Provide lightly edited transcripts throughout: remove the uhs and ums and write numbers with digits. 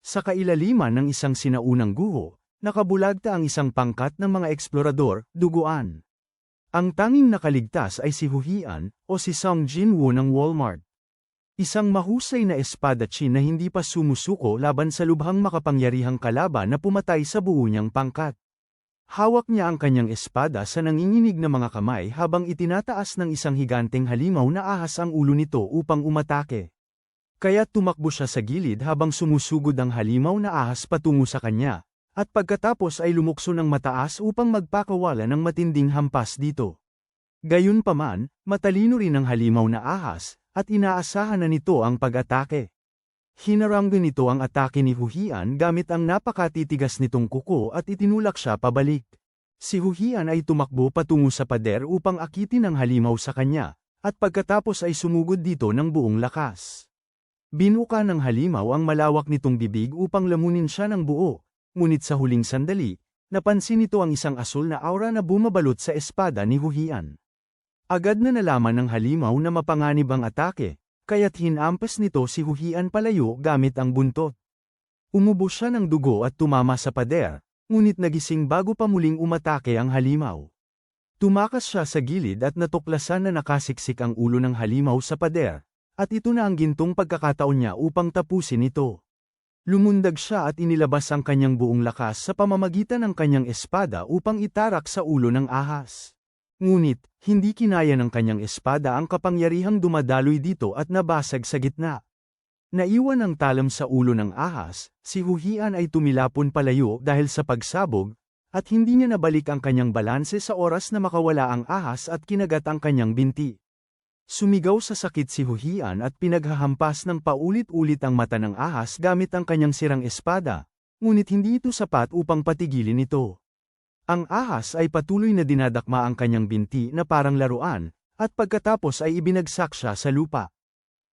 Sa kailaliman ng isang sinaunang guho, nakabulagta ang isang pangkat ng mga eksplorador, duguan. Ang tanging nakaligtas ay si Huhian, o si Song Jinwoo ng Walmart. Isang mahusay na espadachim na hindi pa sumusuko laban sa lubhang makapangyarihang kalaban na pumatay sa buo niyang pangkat. Hawak niya ang kanyang espada sa nanginginig na mga kamay habang itinataas ng isang higanteng halimaw na ahas ang ulo nito upang umatake. Kaya tumakbo siya sa gilid habang sumusugod ang halimaw na ahas patungo sa kanya, at pagkatapos ay lumukso ng mataas upang magpakawala ng matinding hampas dito. Gayunpaman, matalino rin ang halimaw na ahas, at inaasahan na nito ang pag-atake. Hinaranggan nito ang atake ni Huhian gamit ang napakatitigas nitong kuko at itinulak siya pabalik. Si Huhian ay tumakbo patungo sa pader upang akitin ang halimaw sa kanya, at pagkatapos ay sumugod dito ng buong lakas. Binuka ng halimaw ang malawak nitong bibig upang lamunin siya ng buo, ngunit sa huling sandali, napansin nito ang isang asul na aura na bumabalot sa espada ni Huhian. Agad na nalaman ng halimaw na mapanganib ang atake, kaya't hinampas nito si Huhian palayo gamit ang buntot. Umubos siya ng dugo at tumama sa pader, ngunit nagising bago pa muling umatake ang halimaw. Tumakas siya sa gilid at natuklasan na nakasiksik ang ulo ng halimaw sa pader, at ito na ang gintong pagkakataon niya upang tapusin ito. Lumundag siya at inilabas ang kanyang buong lakas sa pamamagitan ng kanyang espada upang itarak sa ulo ng ahas. Ngunit, hindi kinaya ng kanyang espada ang kapangyarihang dumadaloy dito at nabasag sa gitna. Naiwan ang talam sa ulo ng ahas, si Huhian ay tumilapon palayo dahil sa pagsabog, at hindi niya nabalik ang kanyang balanse sa oras na makawala ang ahas at kinagat ang kanyang binti. Sumigaw sa sakit si Huhian at pinaghahampas ng paulit-ulit ang mata ng ahas gamit ang kanyang sirang espada, ngunit hindi ito sapat upang patigilin ito. Ang ahas ay patuloy na dinadakma ang kanyang binti na parang laruan, at pagkatapos ay ibinagsak siya sa lupa.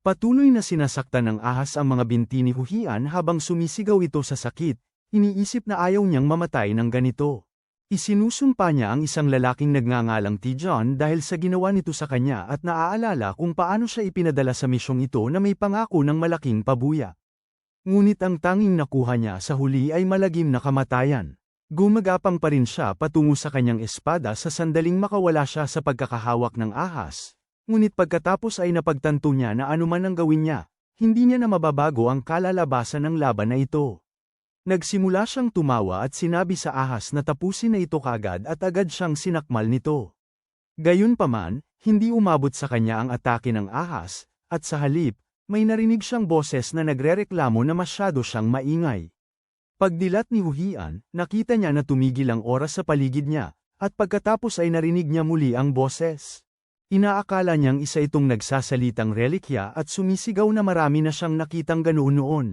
Patuloy na sinasaktan ng ahas ang mga binti ni Huhian habang sumisigaw ito sa sakit, iniisip na ayaw niyang mamatay ng ganito. Isinusumpa niya ang isang lalaking nagngangalang Tijon dahil sa ginawa nito sa kanya at naaalala kung paano siya ipinadala sa misyong ito na may pangako ng malaking pabuya. Ngunit ang tanging nakuha niya sa huli ay malagim na kamatayan. Gumagapang pa rin siya patungo sa kanyang espada sa sandaling makawala siya sa pagkakahawak ng ahas, ngunit pagkatapos ay napagtanto niya na anuman ang gawin niya, hindi niya na mababago ang kalalabasan ng laban na ito. Nagsimula siyang tumawa at sinabi sa ahas na tapusin na ito kagad at agad siyang sinakmal nito. Gayunpaman, hindi umabot sa kanya ang atake ng ahas, at sa halip, may narinig siyang boses na nagrereklamo na masyado siyang maingay. Pagdilat ni Huhian, nakita niya na tumigil ang oras sa paligid niya, at pagkatapos ay narinig niya muli ang boses. Inaakala niyang isa itong nagsasalitang relikya at sumisigaw na marami na siyang nakitang ganoon noon.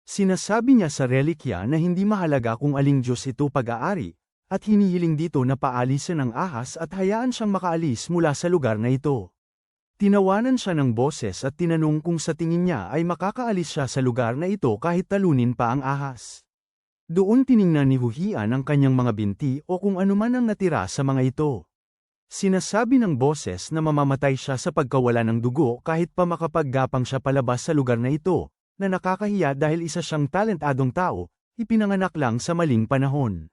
Sinasabi niya sa relikya na hindi mahalaga kung aling Diyos ito pag-aari, at hinihiling dito na paalisin ang ahas at hayaan siyang makaalis mula sa lugar na ito. Tinawanan siya ng boses at tinanong kung sa tingin niya ay makakaalis siya sa lugar na ito kahit talunin pa ang ahas. Doon tiningnan ni Huhian ang kanyang mga binti o kung anuman ang natira sa mga ito. Sinasabi ng boses na mamamatay siya sa pagkawala ng dugo kahit pa makapaggapang siya palabas sa lugar na ito, na nakakahiya dahil isa siyang talentadong tao, ipinanganak lang sa maling panahon.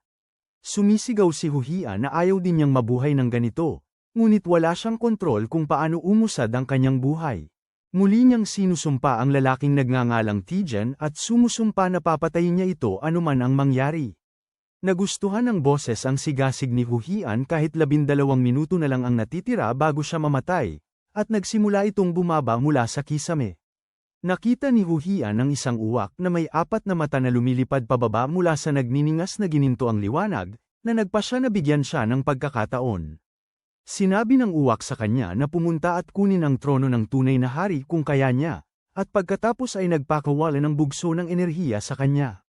Sumisigaw si Huhian na ayaw din niyang mabuhay ng ganito, ngunit wala siyang kontrol kung paano umusad ang kanyang buhay. Muli niyang sinusumpa ang lalaking nagngangalang Tijen at sumusumpa na papatayin niya ito anuman ang mangyari. Nagustuhan ng boses ang sigasig ni Huhian kahit 12 minuto na lang ang natitira bago siya mamatay, at nagsimula itong bumaba mula sa kisame. Nakita ni Huhian ang isang uwak na may 4 na mata na lumilipad pababa mula sa nagniningas na gininto ang liwanag, na nagpasya na bigyan siya ng pagkakataon. Sinabi ng uwak sa kanya na pumunta at kunin ang trono ng tunay na hari kung kaya niya, at pagkatapos ay nagpakawala ng bugso ng enerhiya sa kanya.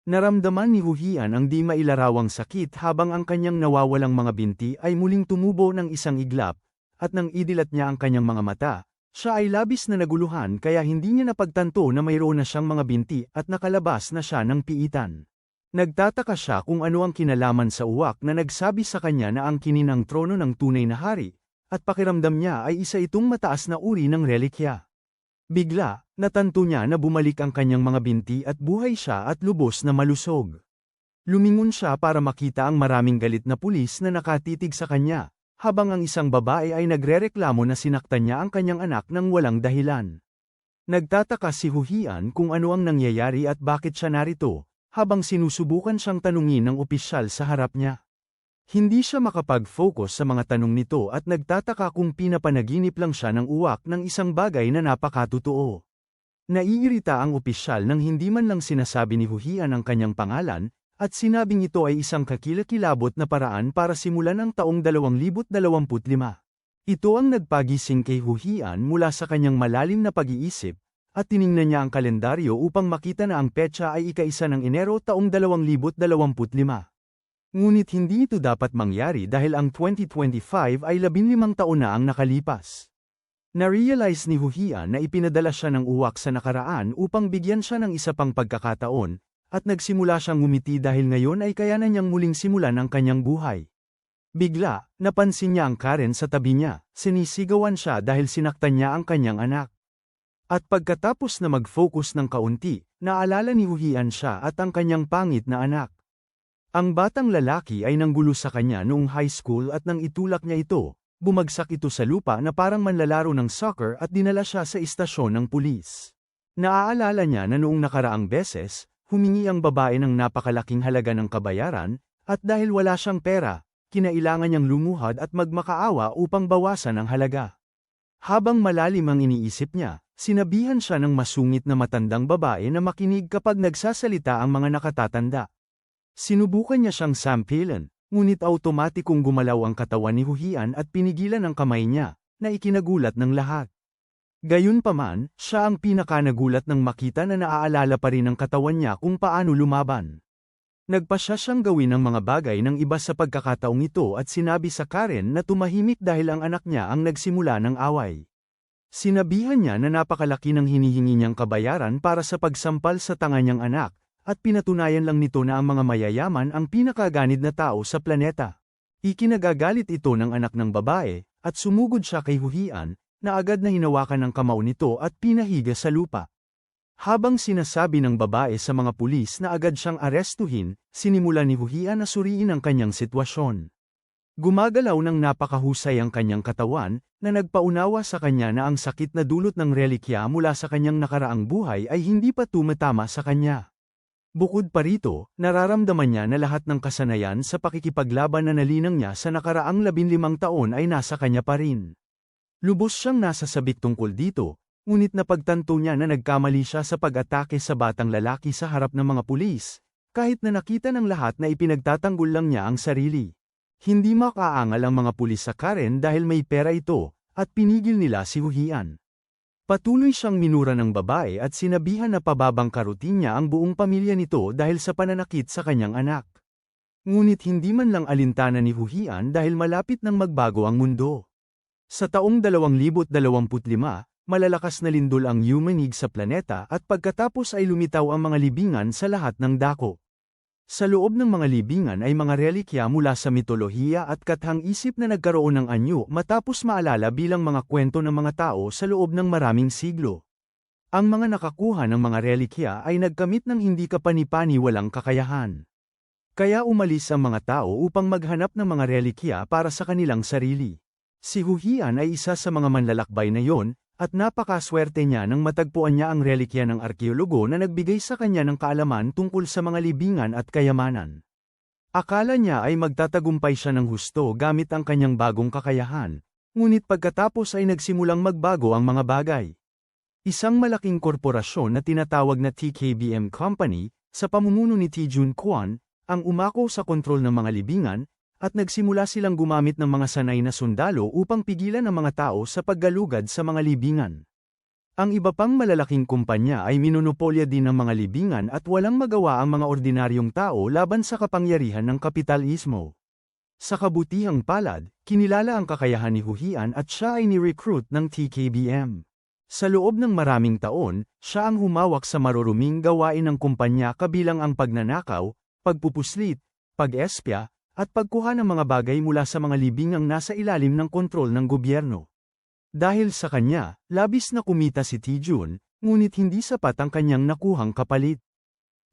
Naramdaman ni Huhian ang di mailarawang sakit habang ang kanyang nawawalang mga binti ay muling tumubo ng isang iglap, at nang idilat niya ang kanyang mga mata, siya ay labis na naguluhan kaya hindi niya napagtanto na mayroon na siyang mga binti at nakalabas na siya ng piitan. Nagtataka siya kung ano ang kinalaman sa uwak na nagsabi sa kanya na angkinin ang trono ng tunay na hari, at pakiramdam niya ay isa itong mataas na uri ng relikya. Bigla, Natanto niya na bumalik ang kanyang mga binti at buhay siya at lubos na malusog. Lumingon siya para makita ang maraming galit na pulis na nakatitig sa kanya, habang ang isang babae ay nagrereklamo na sinaktan niya ang kanyang anak ng walang dahilan. Nagtataka si Huhian kung ano ang nangyayari at bakit siya narito, habang sinusubukan siyang tanungin ng opisyal sa harap niya. Hindi siya makapag-focus sa mga tanong nito at nagtataka kung pinapanaginip lang siya ng uwak ng isang bagay na napakatotoo. Naiirita ang opisyal nang hindi man lang sinasabi ni Huhian ang kanyang pangalan, at sinabing ito ay isang kakilakilabot na paraan para simulan ang taong 2025. Ito ang nagpagising kay Huhian mula sa kanyang malalim na pag-iisip, at tiningnan niya ang kalendaryo upang makita na ang petsa ay ika-1 ng Enero taong 2025. Ngunit hindi ito dapat mangyari dahil ang 2025 ay 15 taon na ang nakalipas. Na-realize ni Huhian na ipinadala siya ng uwak sa nakaraan upang bigyan siya ng isa pang pagkakataon, at nagsimula siyang ngumiti dahil ngayon ay kaya na niyang muling simulan ang kanyang buhay. Bigla, napansin niya ang Karen sa tabi niya, sinisigawan siya dahil sinaktan niya ang kanyang anak. At pagkatapos na mag-focus ng kaunti, naalala ni Huhian siya at ang kanyang pangit na anak. Ang batang lalaki ay nanggulo sa kanya noong high school at nang itulak niya ito, bumagsak ito sa lupa na parang manlalaro ng soccer at dinala siya sa istasyon ng pulis. Naaalala niya na noong nakaraang beses, humingi ang babae ng napakalaking halaga ng kabayaran, at dahil wala siyang pera, kinailangan niyang lumuhad at magmakaawa upang bawasan ang halaga. Habang malalim ang iniisip niya, sinabihan siya ng masungit na matandang babae na makinig kapag nagsasalita ang mga nakatatanda. Sinubukan niya siyang sampilan, ngunit automatikong gumalaw ang katawan ni Huhian at pinigilan ang kamay niya, na ikinagulat ng lahat. Gayunpaman, siya ang pinakanagulat nang makita na naaalala pa rin ang katawan niya kung paano lumaban. Nagpasya siyang gawin ang mga bagay ng iba sa pagkakataong ito at sinabi sa Karen na tumahimik dahil ang anak niya ang nagsimula ng away. Sinabihan niya na napakalaki ng hinihingi niyang kabayaran para sa pagsampal sa tanga niyang anak, at pinatunayan lang nito na ang mga mayayaman ang pinakaganid na tao sa planeta. Ikinagagalit ito ng anak ng babae, at sumugod siya kay Huhian, na agad na hinawakan ng kamao nito at pinahiga sa lupa. Habang sinasabi ng babae sa mga pulis na agad siyang arestuhin, sinimula ni Huhian na suriin ang kanyang sitwasyon. Gumagalaw ng napakahusay ang kanyang katawan, na nagpaunawa sa kanya na ang sakit na dulot ng relikya mula sa kanyang nakaraang buhay ay hindi pa tumatama sa kanya. Bukod pa rito, nararamdaman niya na lahat ng kasanayan sa pakikipaglaban na nalinang niya sa nakaraang 15 taon ay nasa kanya pa rin. Lubos siyang nasasabik tungkol dito, ngunit napagtanto niya na nagkamali siya sa pag-atake sa batang lalaki sa harap ng mga pulis, kahit na nakita ng lahat na ipinagtatanggol lang niya ang sarili. Hindi makaangal ang mga pulis sa Karen dahil may pera ito, at pinigil nila si Huhian. Patuloy siyang minura ng babae at sinabihan na pababangkarutin niya ang buong pamilya nito dahil sa pananakit sa kanyang anak. Ngunit hindi man lang alintana ni Huhian dahil malapit nang magbago ang mundo. Sa taong 2025, malalakas na lindol ang yumanig sa planeta at pagkatapos ay lumitaw ang mga libingan sa lahat ng dako. Sa loob ng mga libingan ay mga relikya mula sa mitolohiya at kathang-isip na nagkaroon ng anyo matapos maalala bilang mga kwento ng mga tao sa loob ng maraming siglo. Ang mga nakakuha ng mga relikya ay nagkamit ng hindi kapani-paniwalang kakayahan. Kaya umalis ang mga tao upang maghanap ng mga relikya para sa kanilang sarili. Si Huhian ay isa sa mga manlalakbay na yon, at napakaswerte niya nang matagpuan niya ang relikya ng arkeologo na nagbigay sa kanya ng kaalaman tungkol sa mga libingan at kayamanan. Akala niya ay magtatagumpay siya ng husto gamit ang kanyang bagong kakayahan, ngunit pagkatapos ay nagsimulang magbago ang mga bagay. Isang malaking korporasyon na tinatawag na TKBM Company, sa pamumuno ni Tijun Kwan, ang umako sa kontrol ng mga libingan, at nagsimula silang gumamit ng mga sanay na sundalo upang pigilan ang mga tao sa paggalugad sa mga libingan. Ang iba pang malalaking kumpanya ay minonopolya din ng mga libingan at walang magawa ang mga ordinaryong tao laban sa kapangyarihan ng kapitalismo. Sa kabutihang palad, kinilala ang kakayahan ni Huhian at siya ay ni-recruit ng TKBM. Sa loob ng maraming taon, siya ang humawak sa maruruming gawain ng kumpanya kabilang ang pagnanakaw, pagpupuslit, pag-espya, at pagkuha ng mga bagay mula sa mga libingang nasa ilalim ng kontrol ng gobyerno. Dahil sa kanya, labis na kumita si Tijun, ngunit hindi sapat ang kanyang nakuhang kapalit.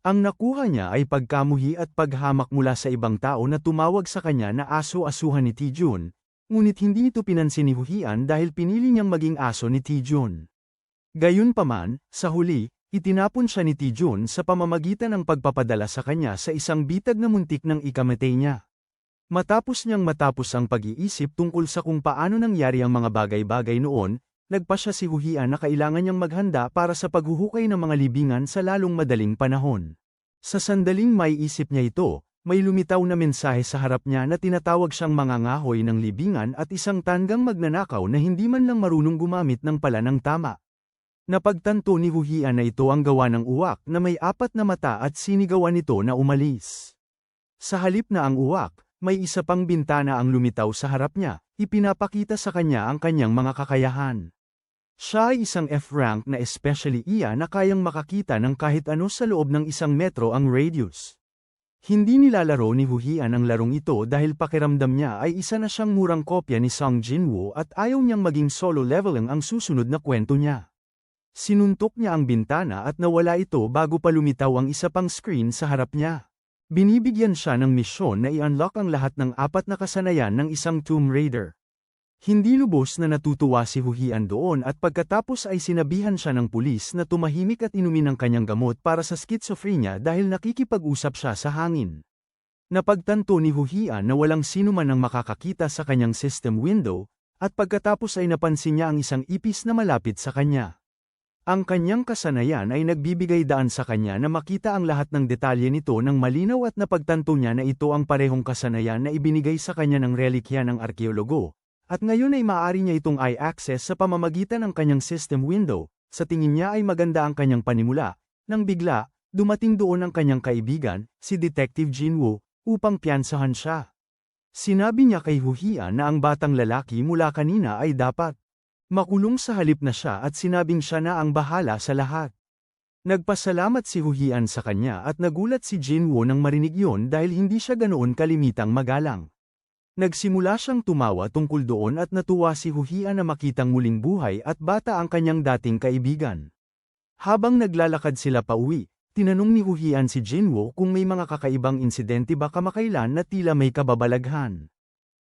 Ang nakuha niya ay pagkamuhi at paghamak mula sa ibang tao na tumawag sa kanya na aso-asuhan ni Taejun, ngunit hindi ito pinansin ni Huhian dahil pinili niyang maging aso ni Taejun. Gayunpaman, sa huli, itinapon siya ni Taejun sa pamamagitan ng pagpapadala sa kanya sa isang bitag na muntik ng ikamatay niya. Matapos ang pag-iisip tungkol sa kung paano nangyari ang mga bagay-bagay noon, nagpasya si Huhian na kailangan niyang maghanda para sa paghuhukay ng mga libingan sa lalong madaling panahon. Sa sandaling may isip niya ito, may lumitaw na mensahe sa harap niya na tinatawag siyang mangangahoy ng libingan at isang tanggang magnanakaw na hindi man lang marunong gumamit ng pala ng tama. Napagtanto ni Huhian na ito ang gawa ng uwak na may 4 na mata at sinigawan nito na umalis. Sa halip na ang uwak, may isa pang bintana ang lumitaw sa harap niya, ipinapakita sa kanya ang kanyang mga kakayahan. Siya ay isang F-rank na especially iya na kayang makakita ng kahit ano sa loob ng 1 metro ang radius. Hindi nilalaro ni Huhian ang larong ito dahil pakiramdam niya ay isa na siyang murang kopya ni Song Jinwoo at ayaw niyang maging solo leveling ang susunod na kwento niya. Sinuntok niya ang bintana at nawala ito bago pa lumitaw ang isa pang screen sa harap niya. Binibigyan siya ng misyon na i-unlock ang lahat ng 4 na kasanayan ng isang Tomb Raider. Hindi lubos na natutuwa si Huhian doon at pagkatapos ay sinabihan siya ng pulis na tumahimik at inumin ang kanyang gamot para sa schizophrenia dahil nakikipag-usap siya sa hangin. Napagtanto ni Huhian na walang sino man ang makakakita sa kanyang system window, at pagkatapos ay napansin niya ang isang ipis na malapit sa kanya. Ang kanyang kasanayan ay nagbibigay daan sa kanya na makita ang lahat ng detalye nito ng malinaw at napagtanto niya na ito ang parehong kasanayan na ibinigay sa kanya ng relikya ng arkeologo. At ngayon ay maaari niya itong i-access sa pamamagitan ng kanyang system window. Sa tingin niya ay maganda ang kanyang panimula, nang bigla, dumating doon ang kanyang kaibigan, si Detective Jinwoo, upang piyansahan siya. Sinabi niya kay Huhian na ang batang lalaki mula kanina ay dapat makulong sa halip na siya at sinabing siya na ang bahala sa lahat. Nagpasalamat si Huhian sa kanya at nagulat si Jinwoo nang marinig yon dahil hindi siya ganoon kalimitang magalang. Nagsimula siyang tumawa tungkol doon at natuwa si Huhian na makitang muling buhay at bata ang kanyang dating kaibigan. Habang naglalakad sila pauwi, tinanong ni Huhian si Jinwoo kung may mga kakaibang insidente ba kamakailan na tila may kababalaghan.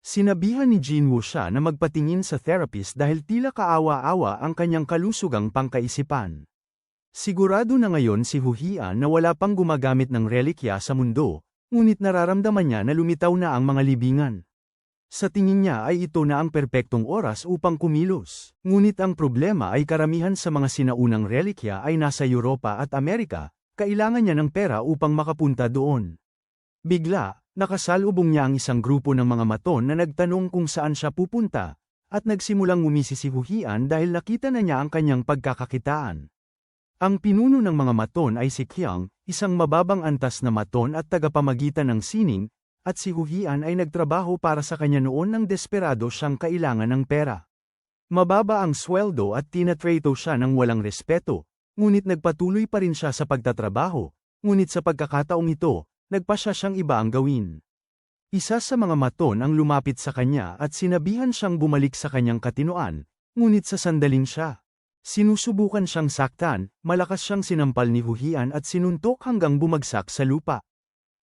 Sinabihan ni Jinwoo siya na magpatingin sa therapist dahil tila kaawa-awa ang kanyang kalusugang pangkaisipan. Sigurado na ngayon si Huhian na wala pang gumagamit ng relikya sa mundo, ngunit nararamdaman niya na lumitaw na ang mga libingan. Sa tingin niya ay ito na ang perpektong oras upang kumilos. Ngunit ang problema ay karamihan sa mga sinaunang relikya ay nasa Europa at Amerika, kailangan niya ng pera upang makapunta doon. Bigla, nakasalubong niya ang isang grupo ng mga maton na nagtanong kung saan siya pupunta, at nagsimulang ngumisi si Huhian dahil nakita na niya ang kanyang pagkakakitaan. Ang pinuno ng mga maton ay si Kyung, isang mababang antas na maton at tagapamagitan ng sining, at si Huhian ay nagtrabaho para sa kanya noon nang desperado siyang kailangan ng pera. Mababa ang sweldo at tinatrato siya ng walang respeto, ngunit nagpatuloy pa rin siya sa pagtatrabaho, ngunit sa pagkakataong ito, nagpasya siyang iba ang gawin. Isa sa mga maton ang lumapit sa kanya at sinabihan siyang bumalik sa kanyang katinoan, ngunit sa sandaling siya. Sinusubukan siyang saktan, malakas siyang sinampal ni Huhian at sinuntok hanggang bumagsak sa lupa.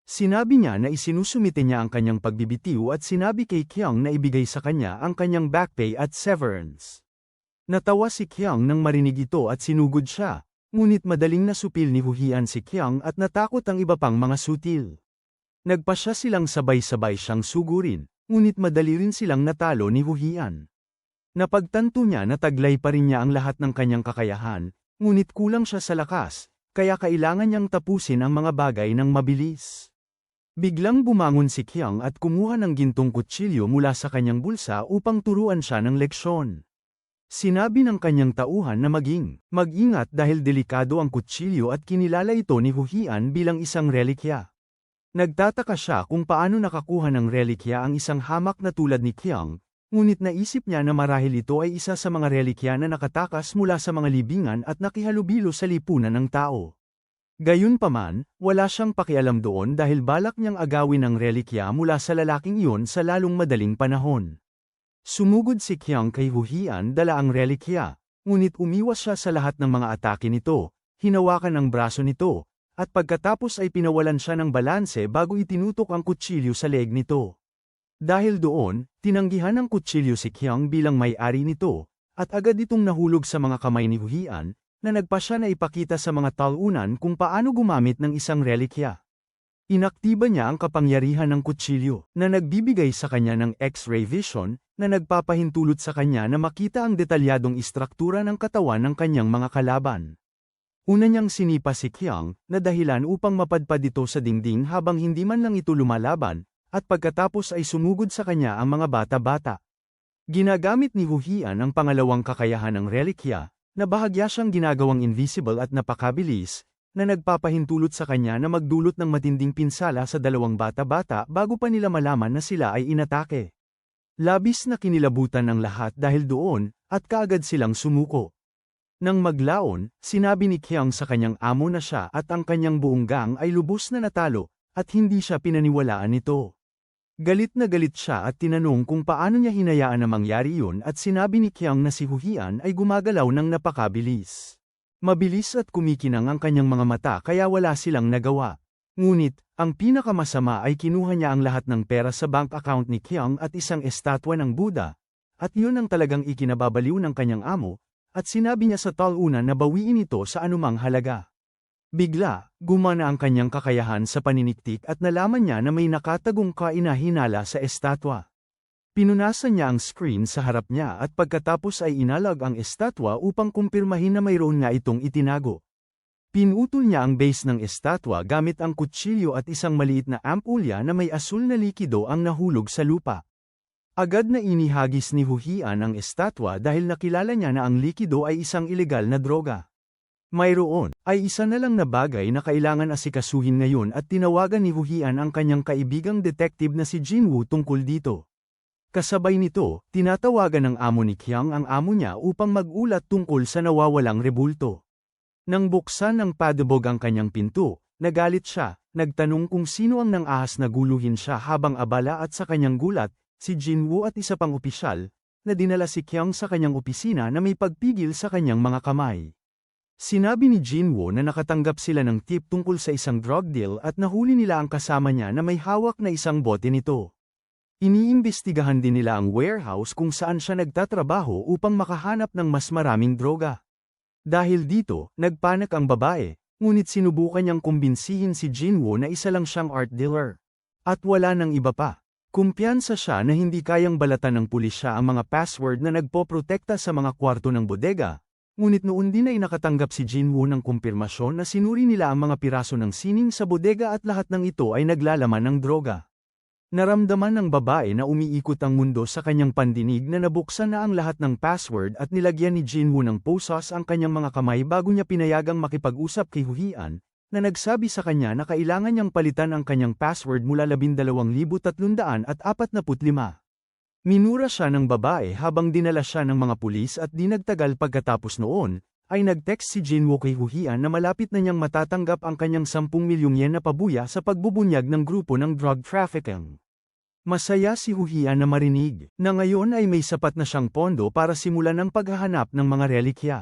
Sinabi niya na isinusumite niya ang kanyang pagbibitiw at sinabi kay Kyung na ibigay sa kanya ang kanyang back pay at severance. Natawa si Kyung nang marinig ito at sinugod siya, ngunit madaling nasupil ni Huhian si Kyung at natakot ang iba pang mga sutil. Nagpasya silang sabay-sabay siyang sugurin, ngunit madali rin silang natalo ni Huhian. Napagtanto niya na taglay pa rin niya ang lahat ng kanyang kakayahan, ngunit kulang siya sa lakas, kaya kailangan niyang tapusin ang mga bagay ng mabilis. Biglang bumangon si Kyung at kumuha ng gintong kutsilyo mula sa kanyang bulsa upang turuan siya ng leksyon. Sinabi ng kanyang tauhan na mag-ingat dahil delikado ang kutsilyo at kinilala ito ni Huhian bilang isang relikya. Nagtataka siya kung paano nakakuha ng relikya ang isang hamak na tulad ni Kyung, ngunit naisip niya na marahil ito ay isa sa mga relikya na nakatakas mula sa mga libingan at nakihalubilo sa lipunan ng tao. Gayunpaman, wala siyang pakialam doon dahil balak niyang agawin ang relikya mula sa lalaking iyon sa lalong madaling panahon. Sumugod si Kyung kay Huhian dala ang relikya, ngunit umiwas siya sa lahat ng mga atake nito, hinawakan ang braso nito, at pagkatapos ay pinawalan siya ng balanse bago itinutok ang kutsilyo sa leeg nito. Dahil doon, tinanggihan ng kutsilyo si Qiang bilang may-ari nito, at agad itong nahulog sa mga kamay ni Hu Hian, na nagpasya na ipakita sa mga talunan kung paano gumamit ng isang relikya. Inaktiba niya ang kapangyarihan ng kutsilyo, na nagbibigay sa kanya ng X-ray vision, na nagpapahintulot sa kanya na makita ang detalyadong istruktura ng katawan ng kanyang mga kalaban. Una niyang sinipa si Qiang, na dahilan upang mapadpad ito sa dingding habang hindi man lang ito lumalaban, at pagkatapos ay sumugod sa kanya ang mga bata-bata. Ginagamit ni Hu Hian ang pangalawang kakayahan ng relikya, na bahagya siyang ginagawang invisible at napakabilis, na nagpapahintulot sa kanya na magdulot ng matinding pinsala sa dalawang bata-bata bago pa nila malaman na sila ay inatake. Labis na kinilabutan ng lahat dahil doon, at kaagad silang sumuko. Nang maglaon, sinabi ni Qiang sa kanyang amo na siya at ang kanyang buong gang ay lubos na natalo, at hindi siya pinaniwalaan nito. Galit na galit siya at tinanong kung paano niya hinayaan na mangyari yun at sinabi ni Qiang na si Hu Hian ay gumagalaw ng napakabilis. Mabilis at kumikinang ang kanyang mga mata kaya wala silang nagawa. Ngunit, ang pinakamasama ay kinuha niya ang lahat ng pera sa bank account ni Qiang at isang estatwa ng Buddha. At yun ang talagang ikinababaliw ng kanyang amo, at sinabi niya sa talunan na bawiin ito sa anumang halaga. Bigla, gumana ang kanyang kakayahan sa paniniktik at nalaman niya na may nakatagong kainahinala sa estatwa. Pinunasan niya ang screen sa harap niya at pagkatapos ay inalag ang estatwa upang kumpirmahin na mayroon nga itong itinago. Pinutol niya ang base ng estatwa gamit ang kutsilyo at isang maliit na ampulya na may asul na likido ang nahulog sa lupa. Agad na inihagis ni Hu Hian ang estatwa dahil nakilala niya na ang likido ay isang ilegal na droga. Mayroon ay isa na lang na bagay na kailangan asikasuhin ngayon at tinawagan ni Hu Hian ang kanyang kaibigang detective na si Jinwoo tungkol dito. Kasabay nito, tinatawagan ng amo ni Qiang ang amo niya upang mag-ulat tungkol sa nawawalang rebulto. Nang buksan ng padubog ang kanyang pinto, nagalit siya, nagtanong kung sino ang nang-ahas na guluhin siya habang abala at sa kanyang gulat, si Jinwoo at isa pang opisyal, na dinala si Qiang sa kanyang opisina na may pagpigil sa kanyang mga kamay. Sinabi ni Jinwoo na nakatanggap sila ng tip tungkol sa isang drug deal at nahuli nila ang kasama niya na may hawak na isang bote nito. Iniimbestigahan din nila ang warehouse kung saan siya nagtatrabaho upang makahanap ng mas maraming droga. Dahil dito, nagpanik ang babae, ngunit sinubukan niyang kumbinsihin si Jinwoo na isa lang siyang art dealer. At wala nang iba pa. Kumpiyansa siya na hindi kayang balatan ng pulisya ang mga password na nagpoprotekta sa mga kwarto ng bodega, ngunit noon din ay nakatanggap si Jinwoo ng kumpirmasyon na sinuri nila ang mga piraso ng sining sa bodega at lahat ng ito ay naglalaman ng droga. Naramdaman ng babae na umiikot ang mundo sa kanyang pandinig na nabuksan na ang lahat ng password at nilagyan ni Jinwoo ng posas ang kanyang mga kamay bago niya pinayagang makipag-usap kay Hu Hian, na nagsabi sa kanya na kailangan niyang palitan ang kanyang password mula 12,345. Minura siya ng babae habang dinala siya ng mga pulis at di nagtagal pagkatapos noon, ay nag-text si Jinwoo kay Hu Hian na malapit na niyang matatanggap ang kanyang 10 milyong yen na pabuya sa pagbubunyag ng grupo ng drug trafficking. Masaya si Hu Hian na marinig na ngayon ay may sapat na siyang pondo para simulan ang paghahanap ng mga relikya.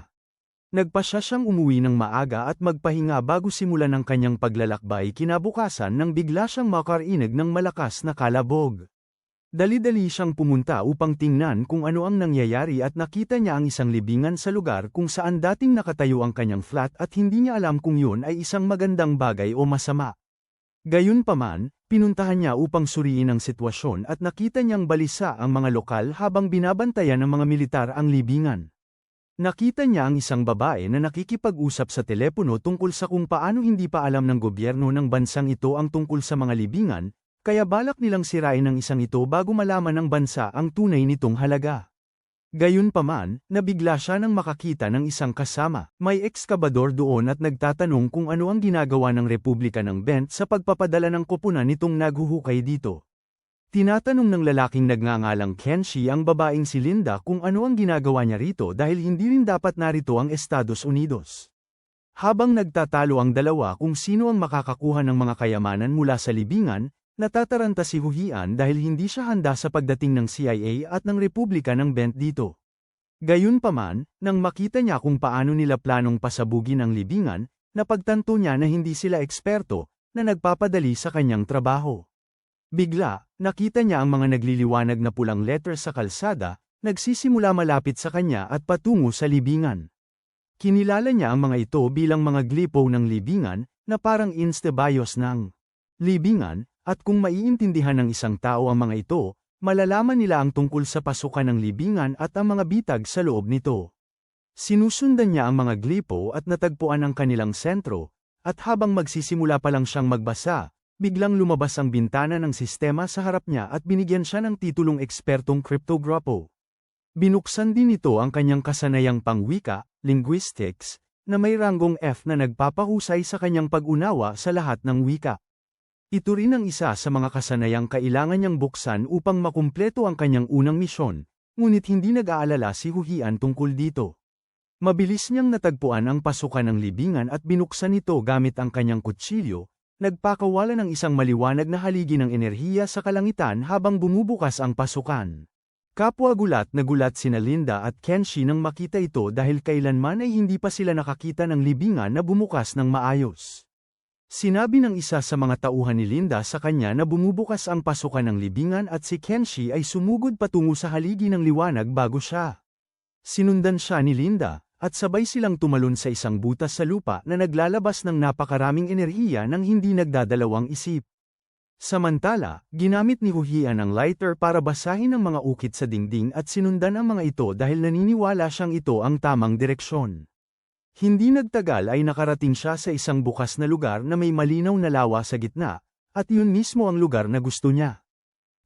Nagpasya siyang umuwi ng maaga at magpahinga bago simulan ang kanyang paglalakbay kinabukasan nang bigla siyang makarinig ng malakas na kalabog. Dali-dali siyang pumunta upang tingnan kung ano ang nangyayari at nakita niya ang isang libingan sa lugar kung saan dating nakatayo ang kanyang flat at hindi niya alam kung yun ay isang magandang bagay o masama. Gayunpaman, pinuntahan niya upang suriin ang sitwasyon at nakita niyang balisa ang mga lokal habang binabantayan ng mga militar ang libingan. Nakita niya ang isang babae na nakikipag-usap sa telepono tungkol sa kung paano hindi pa alam ng gobyerno ng bansang ito ang tungkol sa mga libingan, kaya balak nilang sirain ang isang ito bago malaman ng bansa ang tunay nitong halaga. Gayunpaman, nabigla siya nang makakita ng isang kasama. May ekskabador doon at nagtatanong kung ano ang ginagawa ng Republika ng Bent sa pagpapadala ng koponan nitong naghuhukay dito. Tinatanong ng lalaking nagngangalang Kenshi ang babaeng si Linda kung ano ang ginagawa niya rito dahil hindi rin dapat narito ang Estados Unidos. Habang nagtatalo ang dalawa kung sino ang makakakuha ng mga kayamanan mula sa libingan, natataranta si Hu Hian dahil hindi siya handa sa pagdating ng CIA at ng Republika ng Bent dito. Gayunpaman, nang makita niya kung paano nila planong pasabugin ang libingan, napagtanto niya na hindi sila eksperto, na nagpapadali sa kanyang trabaho. Bigla, nakita niya ang mga nagliliwanag na pulang letters sa kalsada, nagsisimula malapit sa kanya at patungo sa libingan. Kinilala niya ang mga ito bilang mga glipo ng libingan, na parang instabayos ng libingan, at kung maiintindihan ng isang tao ang mga ito, malalaman nila ang tungkol sa pasukan ng libingan at ang mga bitag sa loob nito. Sinusundan niya ang mga glipo at natagpuan ang kanilang sentro, at habang magsisimula pa lang siyang magbasa, biglang lumabas ang bintana ng sistema sa harap niya at binigyan siya ng titulong ekspertong kriptograpo. Binuksan din ito ang kanyang kasanayang pangwika, linguistics, na may ranggong F na nagpapahusay sa kanyang pag-unawa sa lahat ng wika. Ito rin ang isa sa mga kasanayang kailangan niyang buksan upang makumpleto ang kanyang unang misyon, ngunit hindi nag-aalala si Huhian tungkol dito. Mabilis niyang natagpuan ang pasukan ng libingan at binuksan ito gamit ang kanyang kutsilyo, nagpakawala ng isang maliwanag na haligi ng enerhiya sa kalangitan habang bumubukas ang pasukan. Kapwa gulat na gulat sina Linda at Kenshi nang makita ito dahil kailanman ay hindi pa sila nakakita ng libingan na bumukas ng maayos. Sinabi ng isa sa mga tauhan ni Linda sa kanya na bumubukas ang pasukan ng libingan at si Kenshi ay sumugod patungo sa haligi ng liwanag bago siya. Sinundan siya ni Linda, at sabay silang tumalon sa isang butas sa lupa na naglalabas ng napakaraming enerhiya nang hindi nagdadalawang isip. Samantala, ginamit ni Huhian ang lighter para basahin ang mga ukit sa dingding at sinundan ang mga ito dahil naniniwala siyang ito ang tamang direksyon. Hindi nagtagal ay nakarating siya sa isang bukas na lugar na may malinaw na lawa sa gitna, at yun mismo ang lugar na gusto niya.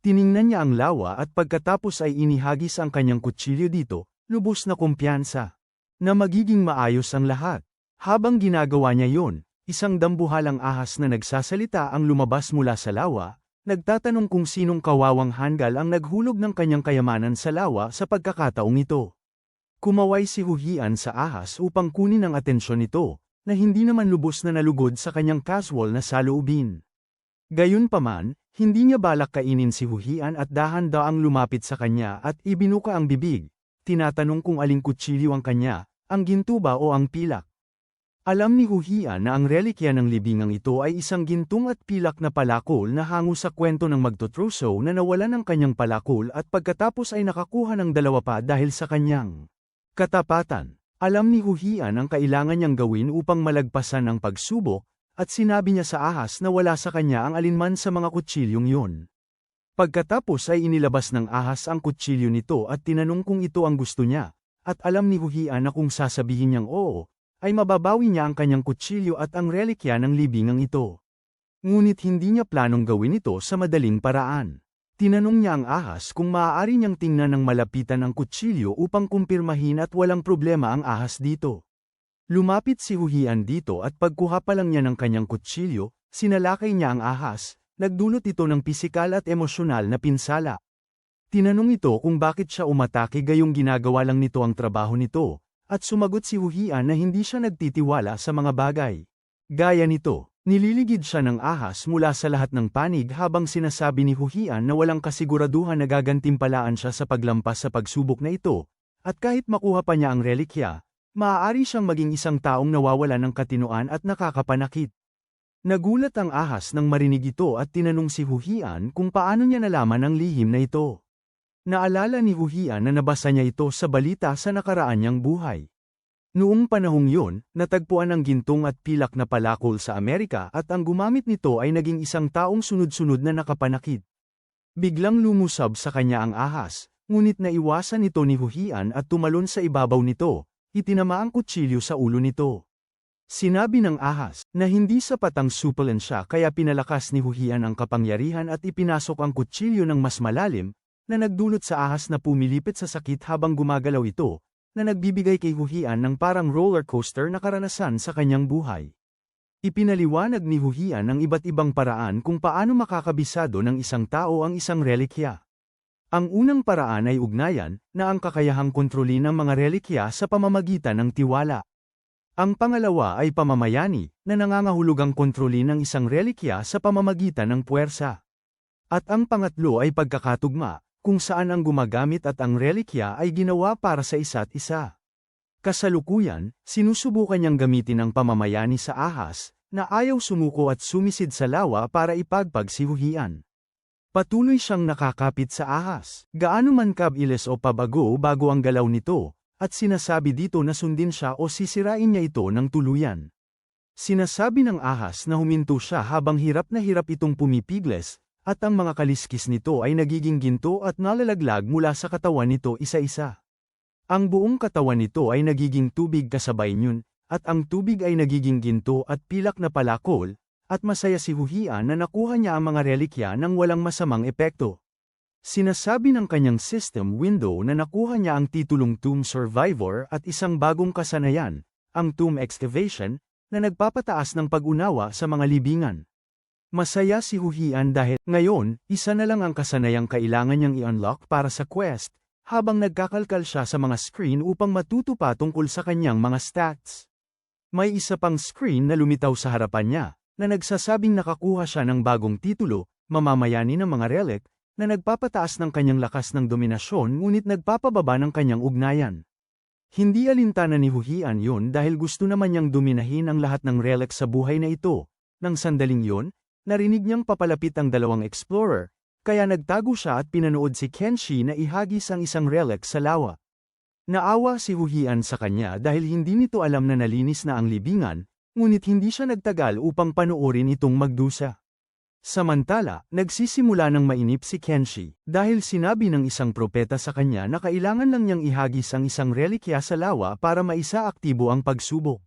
Tiningnan niya ang lawa at pagkatapos ay inihagis ang kanyang kutsilyo dito, lubos na kumpiyansa na magiging maayos ang lahat. Habang ginagawa niya yun, isang dambuhalang ahas na nagsasalita ang lumabas mula sa lawa, nagtatanong kung sinong kawawang hanggal ang naghulog ng kanyang kayamanan sa lawa sa pagkakataong ito. Kumaway si Huhian sa ahas upang kunin ang atensyon nito, na hindi naman lubos na nalugod sa kanyang casual na saloobin. Gayunpaman, hindi niya balak kainin si Huhian at dahan-daang lumapit sa kanya at ibinuka ang bibig, tinatanong kung aling kutsilyo ang kanya, ang ginto ba o ang pilak. Alam ni Huhian na ang relikya ng libingang ito ay isang gintong at pilak na palakol na hango sa kwento ng magtotruso na nawalan ng kanyang palakol at pagkatapos ay nakakuha ng dalawa pa dahil sa kanyang katapatan. Alam ni Huhian ang kailangan niyang gawin upang malagpasan ang pagsubok, at sinabi niya sa ahas na wala sa kanya ang alinman sa mga kutsilyong yun. Pagkatapos ay inilabas ng ahas ang kutsilyo nito at tinanong kung ito ang gusto niya, at alam ni Huhian na kung sasabihin niyang oo, ay mababawi niya ang kanyang kutsilyo at ang relikya ng libingang ito. Ngunit hindi niya planong gawin ito sa madaling paraan. Tinanong niya ang ahas kung maaari niyang tingnan ng malapitan ang kutsilyo upang kumpirmahin at walang problema ang ahas dito. Lumapit si Huhian dito at pagkuha pa lang niya ng kanyang kutsilyo, sinalakay niya ang ahas, nagdulot ito ng pisikal at emosyonal na pinsala. Tinanong ito kung bakit siya umatake gayong ginagawa lang nito ang trabaho nito, at sumagot si Huhian na hindi siya nagtitiwala sa mga bagay. Gaya nito, nililigid siya ng ahas mula sa lahat ng panig habang sinasabi ni Huhian na walang kasiguraduhan na gagantimpalaan siya sa paglampas sa pagsubok na ito, at kahit makuha pa niya ang relikya, maaari siyang maging isang taong nawawala ng katinoan at nakakapanakit. Nagulat ang ahas nang marinig ito at tinanong si Huhian kung paano niya nalaman ang lihim na ito. Naalala ni Huhian na nabasa niya ito sa balita sa nakaraan niyang buhay. Noong panahong yun, natagpuan ang gintong at pilak na palakol sa Amerika at ang gumamit nito ay naging isang taong sunod-sunod na nakapanakit. Biglang lumusab sa kanya ang ahas, ngunit naiwasan ito ni Huhian at tumalon sa ibabaw nito, itinama ang kutsilyo sa ulo nito. Sinabi ng ahas na hindi sapat ang supelensya kaya pinalakas ni Huhian ang kapangyarihan at ipinasok ang kutsilyo ng mas malalim, na nagdulot sa ahas na pumilipit sa sakit habang gumagalaw ito, na nagbibigay kay Huhian ng parang roller coaster na karanasan sa kanyang buhay. Ipinaliwanag ni Huhian ang iba't ibang paraan kung paano makakabisado ng isang tao ang isang relikya. Ang unang paraan ay ugnayan, na ang kakayahang kontrolin ang mga relikya sa pamamagitan ng tiwala. Ang pangalawa ay pamamayani, na nangangahulugang kontrolin ang isang relikya sa pamamagitan ng puwersa. At ang pangatlo ay pagkakatugma, kung saan ang gumagamit at ang relikya ay ginawa para sa isa't isa. Kasalukuyan, sinusubukan niyang gamitin ang pamamayani sa ahas, na ayaw sumuko at sumisid sa lawa para ipagpag si Huhian. Patuloy siyang nakakapit sa ahas. Gaano man kabilis o pabago bago ang galaw nito, at sinasabi dito na sundin siya o sisirain niya ito ng tuluyan. Sinasabi ng ahas na huminto siya habang hirap na hirap itong pumipigles, at ang mga kaliskis nito ay nagiging ginto at nalalaglag mula sa katawan nito isa-isa. Ang buong katawan nito ay nagiging tubig kasabay niyon, at ang tubig ay nagiging ginto at pilak na palakol, at masaya si Huhian na nakuha niya ang mga relikya ng walang masamang epekto. Sinasabi ng kanyang system window na nakuha niya ang titulong Tomb Survivor at isang bagong kasanayan, ang Tomb Excavation, na nagpapataas ng pag-unawa sa mga libingan. Masaya si Huhian dahil, ngayon, isa na lang ang kasanayang kailangan niyang i-unlock para sa quest, habang nagkakalkal siya sa mga screen upang matuto pa tungkol sa kanyang mga stats. May isa pang screen na lumitaw sa harapan niya, na nagsasabing nakakuha siya ng bagong titulo, mamamayani ng mga relic, na nagpapataas ng kanyang lakas ng dominasyon ngunit nagpapababa ng kanyang ugnayan. Hindi alintana ni Huhian yun dahil gusto naman niyang dominahin ang lahat ng relic sa buhay na ito. Nang sandaling yun, narinig niyang papalapit ang dalawang explorer, kaya nagtago siya at pinanood si Kenshi na ihagis ang isang relic sa lawa. Naawa si Huhian sa kanya dahil hindi nito alam na nalinis na ang libingan, ngunit hindi siya nagtagal upang panoorin itong magdusa. Samantala, nagsisimula ng mainip si Kenshi, dahil sinabi ng isang propeta sa kanya na kailangan lang niyang ihagis ang isang relikya sa lawa para maisaaktibo ang pagsubok.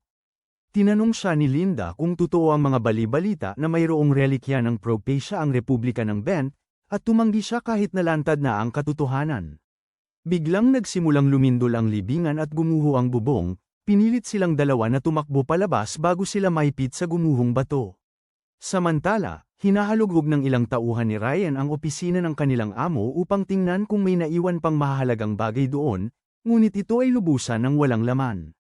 Tinanong siya ni Linda kung totoo ang mga bali-balita na mayroong relikya ng Propecia ang Republika ng Bent, at tumanggi siya kahit nalantad na ang katotohanan. Biglang nagsimulang lumindol ang libingan at gumuho ang bubong, pinilit silang dalawa na tumakbo palabas bago sila maipit sa gumuhong bato. Samantala, hinahalughog ng ilang tauhan ni Ryan ang opisina ng kanilang amo upang tingnan kung may naiwan pang mahalagang bagay doon, ngunit ito ay lubusan ng walang laman.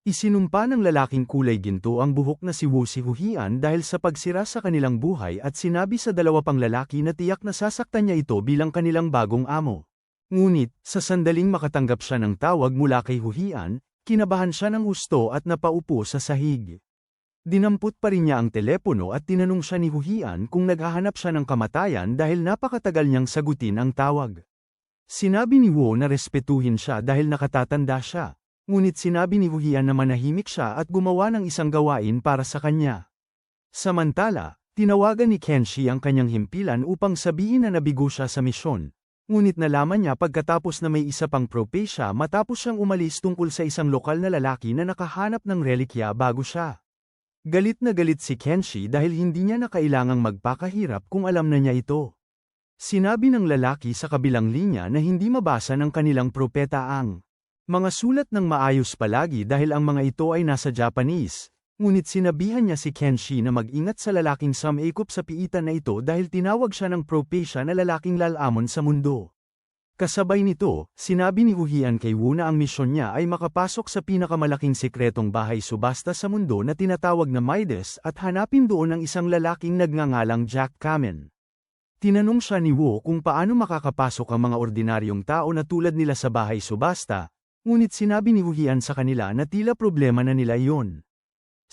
Isinumpa ng lalaking kulay ginto ang buhok na si Wu si Huhian dahil sa pagsira sa kanilang buhay at sinabi sa dalawa pang lalaki na tiyak na sasaktan niya ito bilang kanilang bagong amo. Ngunit, sa sandaling makatanggap siya ng tawag mula kay Huhian, kinabahan siya ng husto at napaupo sa sahig. Dinampot pa rin niya ang telepono at tinanong siya ni Huhian kung naghahanap siya ng kamatayan dahil napakatagal niyang sagutin ang tawag. Sinabi ni Wu na respetuhin siya dahil nakatatanda siya, ngunit sinabi ni Huhian na manahimik siya at gumawa ng isang gawain para sa kanya. Samantala, tinawagan ni Kenshi ang kanyang himpilan upang sabihin na nabigo siya sa misyon. Ngunit nalaman niya pagkatapos na may isa pang Propecia matapos siyang umalis tungkol sa isang lokal na lalaki na nakahanap ng relikya bago siya. Galit na galit si Kenshi dahil hindi niya na kailangang magpakahirap kung alam na niya ito. Sinabi ng lalaki sa kabilang linya na hindi mabasa ng kanilang propeta ang mga sulat ng maayos palagi dahil ang mga ito ay nasa Japanese. Ngunit sinabihan niya si Kenshi na mag-ingat sa lalaking sumikop sa piitan na ito dahil tinawag siya ng Propecia na lalaking lalamon sa mundo. Kasabay nito, sinabi ni Huhian kay Wu na ang misyon niya ay makapasok sa pinakamalaking sikretong bahay subasta sa mundo na tinatawag na Midas at hanapin doon ang isang lalaking nagngangalang Jack Kamen. Tinanong siya ni Wu kung paano makakapasok ang mga ordinaryong tao na tulad nila sa bahay subasta, ngunit sinabi ni Huhian sa kanila na tila problema na nila iyon.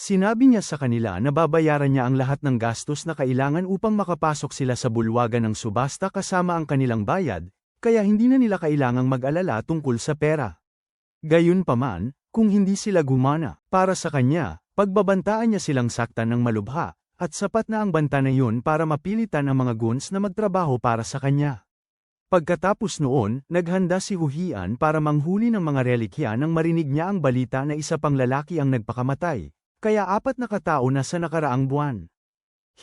Sinabi niya sa kanila na babayaran niya ang lahat ng gastos na kailangan upang makapasok sila sa bulwagan ng subasta kasama ang kanilang bayad, kaya hindi na nila kailangang mag-alala tungkol sa pera. Gayunpaman, kung hindi sila gumana, para sa kanya, pagbabantaan niya silang saktan ng malubha, at sapat na ang banta na yun para mapilitan ang mga goons na magtrabaho para sa kanya. Pagkatapos noon, naghanda si Huhian para manghuli ng mga relikya nang marinig niya ang balita na isa pang lalaki ang nagpakamatay. Kaya 4 na katao na sa nakaraang buwan.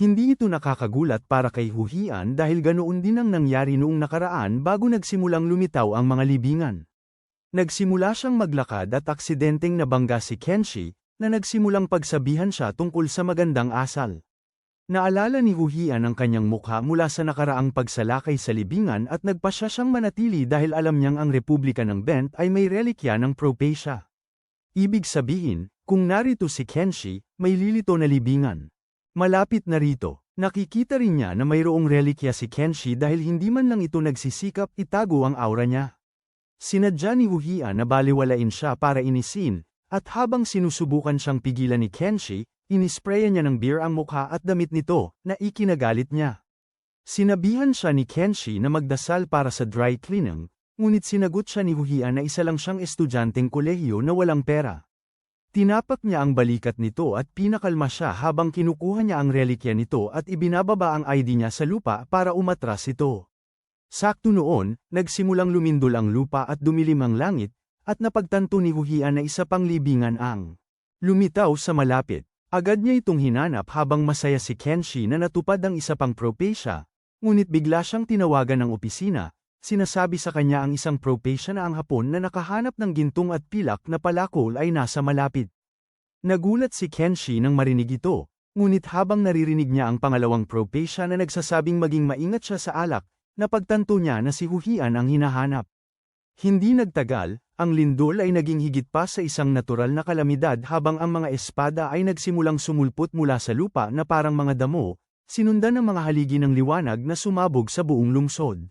Hindi ito nakakagulat para kay Huhian dahil ganoon din ang nangyari noong nakaraan bago nagsimulang lumitaw ang mga libingan. Nagsimula siyang maglakad at aksidenteng nabangga si Kenshi, na nagsimulang pagsabihan siya tungkol sa magandang asal. Naalala ni Huhian ang kanyang mukha mula sa nakaraang pagsalakay sa libingan at nagpasya siyang manatili dahil alam niyang ang Republika ng Bent ay may relikya ng Propecia. Ibig sabihin, kung narito si Kenshi, may lilito na libingan. Malapit na rito, Nakikita rin niya na mayroong relikya si Kenshi dahil hindi man lang ito nagsisikap itago ang aura niya. Sinadya ni Huhian na baliwalain siya para inisin, at habang sinusubukan siyang pigilan ni Kenshi, inisprayan niya ng beer ang mukha at damit nito, na ikinagalit niya. Sinabihan siya ni Kenshi na magdasal para sa dry cleaning, ngunit sinagot siya ni Huhian na isa lang siyang estudyanteng kolehiyo na walang pera. Tinapak niya ang balikat nito at pinakalma siya habang kinukuha niya ang relikya nito at ibinababa ang ID niya sa lupa para umatras ito. Sakto noon, nagsimulang lumindol ang lupa at dumilim ang langit, at napagtanto ni Huhian na isa pang libingan ang lumitaw sa malapit. Agad niya itong hinanap habang masaya si Kenshi na natupad ang isa pang propesya, ngunit bigla siyang tinawagan ng opisina. Sinasabi sa kanya ang isang propesya na ang hapon na nakahanap ng gintong at pilak na palakol ay nasa malapit. Nagulat si Kenshi nang marinig ito, ngunit habang naririnig niya ang pangalawang propesya na nagsasabing maging maingat siya sa alak, napagtanto niya na si Huhian ang hinahanap. Hindi nagtagal, ang lindol ay naging higit pa sa isang natural na kalamidad habang ang mga espada ay nagsimulang sumulpot mula sa lupa na parang mga damo, sinundan ng mga haligi ng liwanag na sumabog sa buong lungsod.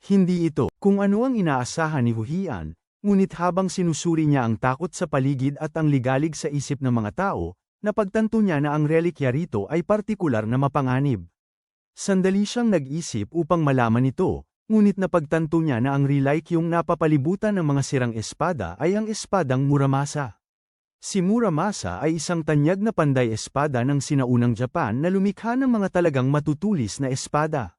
Hindi ito kung ano ang inaasahan ni Huhian, ngunit habang sinusuri niya ang takot sa paligid at ang ligalig sa isip ng mga tao, napagtanto niya na ang relikya rito ay partikular na mapanganib. Sandali siyang nag-isip upang malaman ito, ngunit napagtanto niya na ang relic yung napapalibutan ng mga sirang espada ay ang espadang Muramasa. Si Muramasa ay isang tanyag na panday espada ng sinaunang Japan na lumikha ng mga talagang matutulis na espada.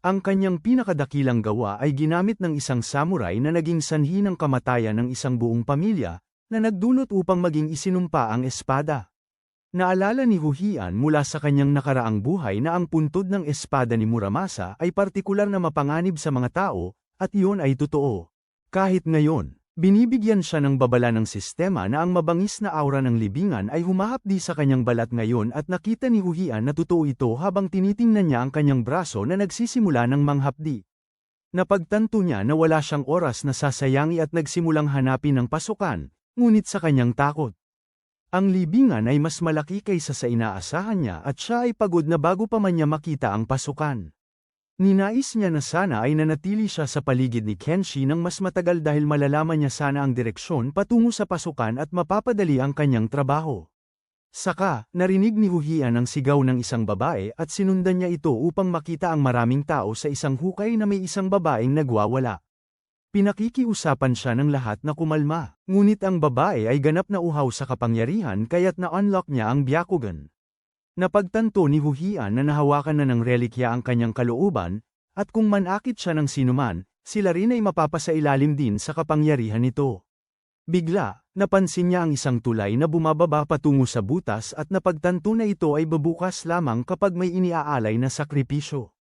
Ang kanyang pinakadakilang gawa ay ginamit ng isang samurai na naging sanhi ng kamatayan ng isang buong pamilya, na nagdulot upang maging isinumpa ang espada. Naalala ni Huhian mula sa kanyang nakaraang buhay na ang puntod ng espada ni Muramasa ay partikular na mapanganib sa mga tao, at iyon ay totoo. Kahit ngayon, binibigyan siya ng babala ng sistema na ang mabangis na aura ng libingan ay humahapdi sa kanyang balat ngayon at nakita ni Huhian na totoo ito habang tinitingnan niya ang kanyang braso na nagsisimula ng manghapdi. Napagtanto niya na wala siyang oras na sasayangi at nagsimulang hanapin ang pasukan, ngunit sa kanyang takot. Ang libingan ay mas malaki kaysa sa inaasahan niya at siya ay pagod na bago pa man niya makita ang pasukan. Ninais niya na sana ay nanatili siya sa paligid ni Kenshi ng mas matagal dahil malalaman niya sana ang direksyon patungo sa pasukan at mapapadali ang kanyang trabaho. Saka, narinig ni Huhian ang sigaw ng isang babae at sinundan niya ito upang makita ang maraming tao sa isang hukay na may isang babaeng nagwawala. Pinakikiusapan siya ng lahat na kumalma, ngunit ang babae ay ganap na uhaw sa kapangyarihan kaya't na-unlock niya ang Byakugan. Napagtanto ni Huhian na nahawakan na ng relikya ang kanyang kalooban, at kung manakit siya ng sinuman, sila rin ay mapapasailalim din sa kapangyarihan nito. Bigla, napansin niya ang isang tulay na bumababa patungo sa butas at napagtanto na ito ay babukas lamang kapag may iniaalay na sakripisyo.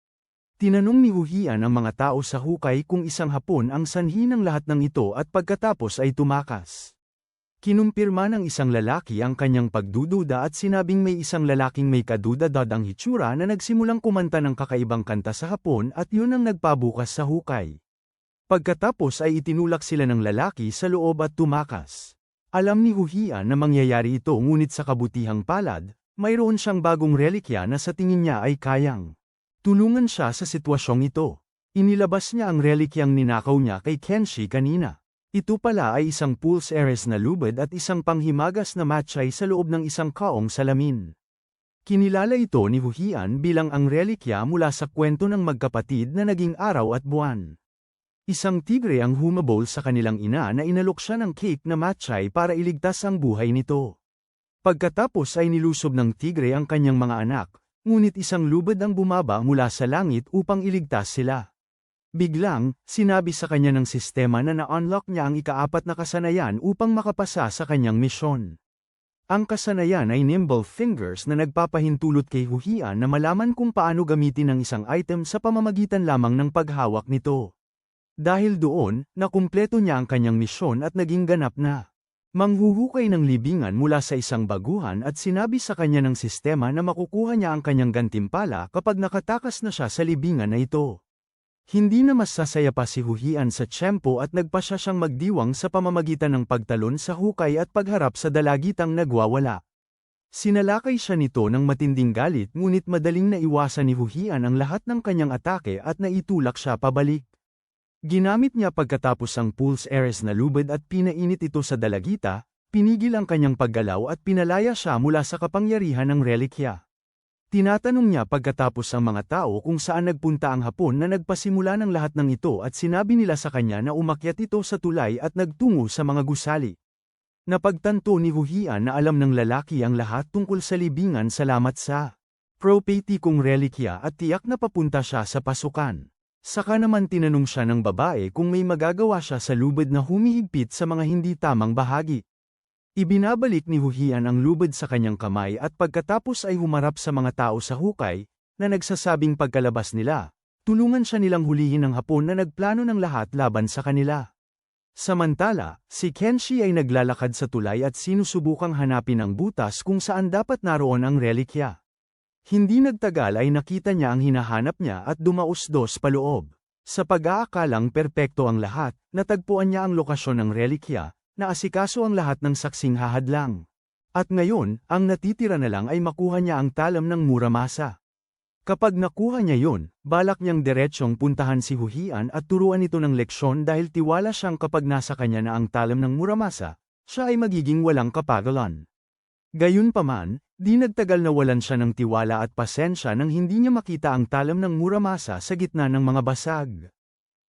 Tinanong ni Huhian ang mga tao sa hukay kung isang hapon ang sanhi ng lahat ng ito at pagkatapos ay tumakas. Kinumpirma ng isang lalaki ang kanyang pagdududa at sinabing may isang lalaking may kadudadad ang hitsura na nagsimulang kumanta ng kakaibang kanta sa hapon at yun ang nagpabukas sa hukay. Pagkatapos ay itinulak sila ng lalaki sa loob at tumakas. Alam ni Huhian na mangyayari ito ngunit sa kabutihang palad, mayroon siyang bagong relikya na sa tingin niya ay kayang tulungan siya sa sitwasyong ito. Inilabas niya ang relikyang ninakaw niya kay Kenshi kanina. Ito pala ay isang pulse eres na lubid at isang panghimagas na matchay sa loob ng isang kaong salamin. Kinilala ito ni Huhian bilang ang relikya mula sa kwento ng magkapatid na naging araw at buwan. Isang tigre ang humabol sa kanilang ina na inalok siya ng cake na matchay para iligtas ang buhay nito. Pagkatapos ay nilusob ng tigre ang kanyang mga anak, ngunit isang lubid ang bumaba mula sa langit upang iligtas sila. Biglang, sinabi sa kanya ng sistema na na-unlock niya ang ikaapat na kasanayan upang makapasa sa kanyang misyon. Ang kasanayan ay Nimble Fingers na nagpapahintulot kay Huhian na malaman kung paano gamitin ang isang item sa pamamagitan lamang ng paghawak nito. Dahil doon, nakumpleto niya ang kanyang misyon at naging ganap na manghuhukay ng libingan mula sa isang baguhan at sinabi sa kanya ng sistema na makukuha niya ang kanyang gantimpala kapag nakatakas na siya sa libingan na ito. Hindi na mas sasaya pa si Huhian sa tiyempo at nagpasya siyang magdiwang sa pamamagitan ng pagtalon sa hukay at pagharap sa dalagitang nagwawala. Sinalakay siya nito ng matinding galit ngunit madaling naiwasan ni Huhian ang lahat ng kanyang atake at naitulak siya pabalik. Ginamit niya pagkatapos ang Pulse Ares na lubid at pinainit ito sa dalagita, pinigil ang kanyang paggalaw at pinalaya siya mula sa kapangyarihan ng relikya. Tinatanong niya pagkatapos ang mga tao kung saan nagpunta ang Hapon na nagpasimula ng lahat ng ito at sinabi nila sa kanya na umakyat ito sa tulay at nagtungo sa mga gusali. Napagtanto ni Huhian na alam ng lalaki ang lahat tungkol sa libingan salamat sa prophetikong relikya at tiyak na papunta siya sa pasukan. Saka naman tinanong siya ng babae kung may magagawa siya sa lubid na humihigpit sa mga hindi tamang bahagi. Ibinabalik ni Huhian ang lubid sa kanyang kamay at pagkatapos ay humarap sa mga tao sa hukay, na nagsasabing pagkalabas nila, tulungan siya nilang hulihin ng Hapon na nagplano ng lahat laban sa kanila. Samantala, si Kenshi ay naglalakad sa tulay at sinusubukang hanapin ang butas kung saan dapat naroon ang relikya. Hindi nagtagal ay nakita niya ang hinahanap niya at dumausdos paloob. Sa pag-aakalang perpekto ang lahat, natagpuan niya ang lokasyon ng relikya, na asikaso ang lahat ng saksing hahadlang. At ngayon, ang natitira na lang ay makuha niya ang talam ng Muramasa. Kapag nakuha niya yun, balak niyang diretsyong puntahan si Huhian at turuan ito ng leksyon dahil tiwala siyang kapag nasa kanya na ang talam ng Muramasa, siya ay magiging walang kapagalan. Gayunpaman, di nagtagal na walan siya ng tiwala at pasensya nang hindi niya makita ang talam ng Muramasa sa gitna ng mga basag.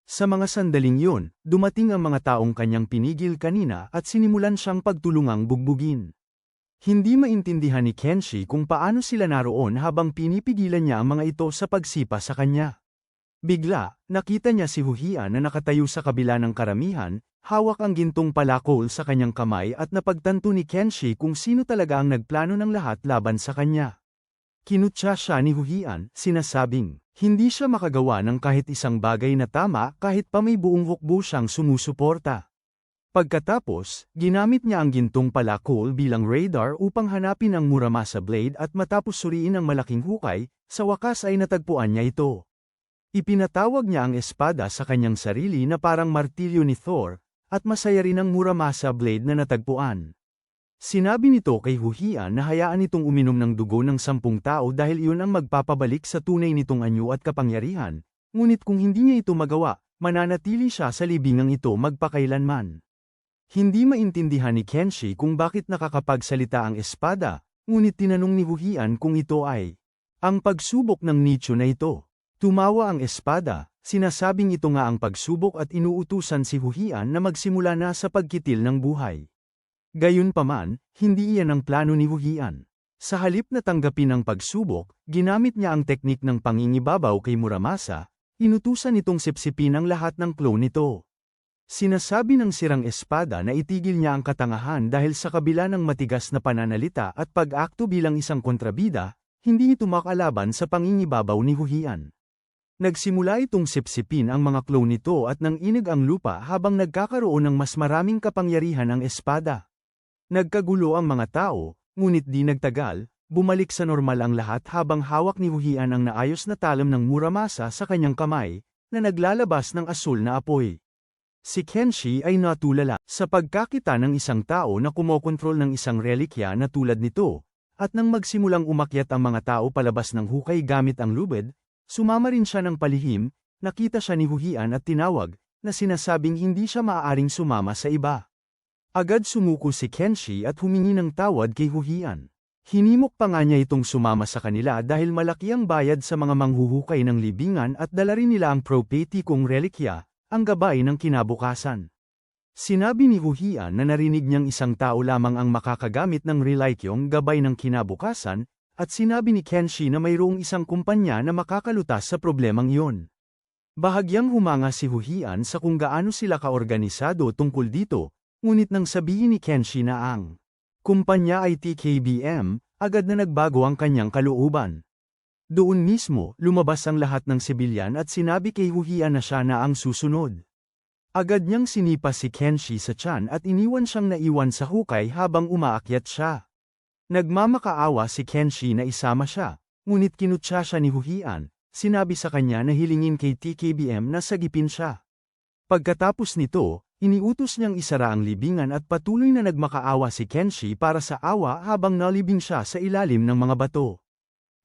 Sa mga sandaling yun, dumating ang mga taong kanyang pinigil kanina at sinimulan siyang pagtulungang bugbugin. Hindi maintindihan ni Kenshi kung paano sila naroon habang pinipigilan niya ang mga ito sa pagsipa sa kanya. Bigla, nakita niya si Huhian na nakatayo sa kabila ng karamihan, hawak ang gintong palakol sa kanyang kamay at napagtanto ni Kenshi kung sino talaga ang nagplano ng lahat laban sa kanya. Kinutya siya ni Huhian, sinasabing, hindi siya makagawa ng kahit isang bagay na tama kahit pa may buong hukbo siyang sumusuporta. Pagkatapos, ginamit niya ang gintong palakol bilang radar upang hanapin ang Muramasa Blade at matapos suriin ang malaking hukay, sa wakas ay natagpuan niya ito. Ipinatawag niya ang espada sa kanyang sarili na parang martilyo ni Thor, at masaya rin ang Muramasa Blade na natagpuan. Sinabi nito kay Huhian na hayaan itong uminom ng dugo ng 10 tao dahil iyon ang magpapabalik sa tunay nitong anyo at kapangyarihan, ngunit kung hindi niya ito magawa, mananatili siya sa libingang ito magpakailanman. Hindi maintindihan ni Kenshi kung bakit nakakapagsalita ang espada, ngunit tinanong ni Huhian kung ito ay ang pagsubok ng nicho na ito. Tumawa ang espada, sinasabing ito nga ang pagsubok at inuutusan si Huhian na magsimula na sa pagkitil ng buhay. Gayunpaman, hindi iyan ang plano ni Huhian. Sa halip na tanggapin ang pagsubok, ginamit niya ang teknik ng pangingibabaw kay Muramasa, inutusan itong sipsipin ang lahat ng clone nito. Sinasabi ng sirang espada na itigil niya ang katangahan dahil sa kabila ng matigas na pananalita at pag-akto bilang isang kontrabida, hindi ito makalaban sa pangingibabaw ni Huhian. Nagsimula itong sipsipin ang mga clone nito at nang inig ang lupa habang nagkakaroon ng mas maraming kapangyarihan ang espada. Nagkagulo ang mga tao, ngunit di nagtagal, bumalik sa normal ang lahat habang hawak ni Huhian ang naayos na talam ng Muramasa sa kanyang kamay, na naglalabas ng asul na apoy. Si Kenshi ay natulala sa pagkakita ng isang tao na kumokontrol ng isang relikya na tulad nito, at nang magsimulang umakyat ang mga tao palabas ng hukay gamit ang lubid, sumama rin siya ng palihim, nakita siya ni Huhian at tinawag, na sinasabing hindi siya maaaring sumama sa iba. Agad sumuko si Kenshi at humingi ng tawad kay Huhian. Hinimok pa nga niya itong sumama sa kanila dahil malaki ang bayad sa mga manghuhukay ng libingan at dala rin nila ang prophetikong relikya, ang gabay ng kinabukasan. Sinabi ni Huhian na narinig niyang isang tao lamang ang makakagamit ng relikyong gabay ng kinabukasan, at sinabi ni Kenshi na mayroong isang kumpanya na makakalutas sa problemang iyon. Bahagyang humanga si Huhian sa kung gaano sila kaorganisado tungkol dito, ngunit nang sabihin ni Kenshi na ang kumpanya ay TKBM, agad na nagbago ang kanyang kalooban. Doon mismo, lumabas ang lahat ng sibilyan at sinabi kay Huhian na siya na ang susunod. Agad niyang sinipa si Kenshi sa tiyan at iniwan siyang naiwan sa hukay habang umaakyat siya. Nagmamakaawa si Kenshi na isama siya, ngunit kinutya siya ni Huhian, sinabi sa kanya na hilingin kay TKBM na sagipin siya. Pagkatapos nito, Iniutos niyang isara ang libingan at patuloy na nagmakaawa si Kenshi para sa awa habang nalibing siya sa ilalim ng mga bato.